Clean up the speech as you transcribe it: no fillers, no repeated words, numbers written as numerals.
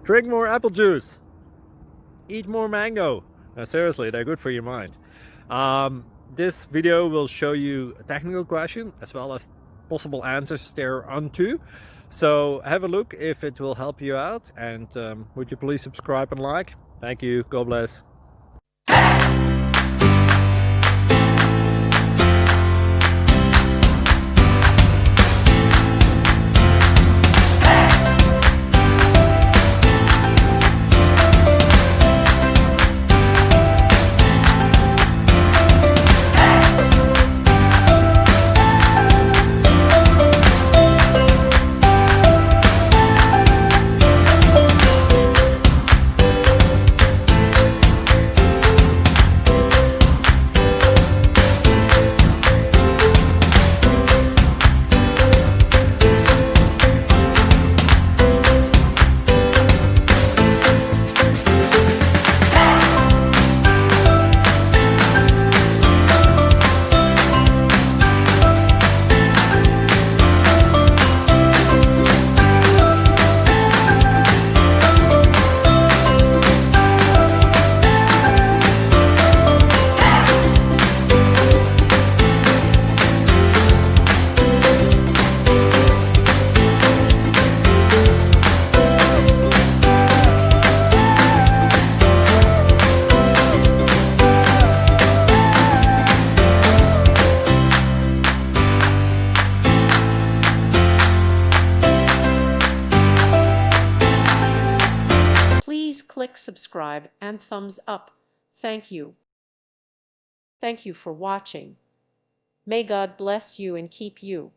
Drink more apple juice. Eat more mango. Seriously, they're good for your mind. This video will show you a technical question as well as possible answers thereunto. So have a look if it will help you out, and would you please subscribe and like? Thank you. God bless. Please click subscribe and thumbs up. Thank you. Thank you for watching. May God bless you and keep you.